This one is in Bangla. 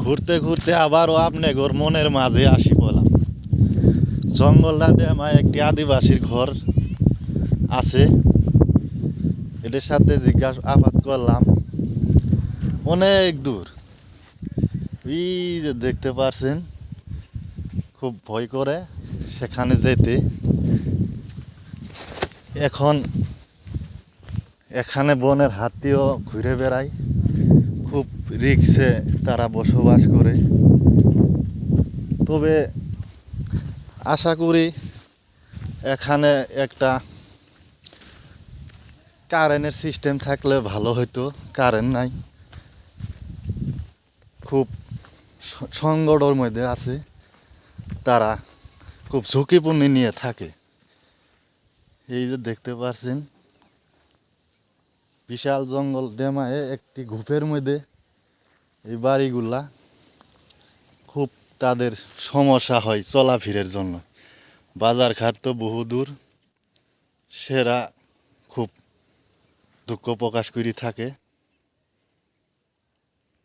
ঘুরতে ঘুরতে আবারও আপনি ঘর মনের মাঝে আসি বললাম। জঙ্গলটা ড্যামায় একটি আদিবাসীর ঘর আছে, এটার সাথে জিজ্ঞাসাবাদ করলাম। অনেক দূর, এই যে দেখতে পারছেন, খুব ভয় করে সেখানে যেতে। এখন এখানে বনের হাতিও ঘুরে বেড়ায়, খুব রিক্সে তারা বসবাস করে। তবে আশা করি এখানে একটা কারেন্টের সিস্টেম থাকলে ভালো হতো। কারেন্ট নাই, খুব সংকটের মধ্যে আছে তারা, খুব ঝুঁকিপূর্ণ নিয়ে থাকে। এই যে দেখতে পাচ্ছেন, বিশাল জঙ্গল ডেমায় একটি ঘুপের মধ্যে এই বাড়িগুলা, খুব তাদের সমস্যা হয় চলাফেরার জন্য। বাজার ঘাট তো বহু দূর, সেরা খুব দুঃখ প্রকাশ করে থাকে।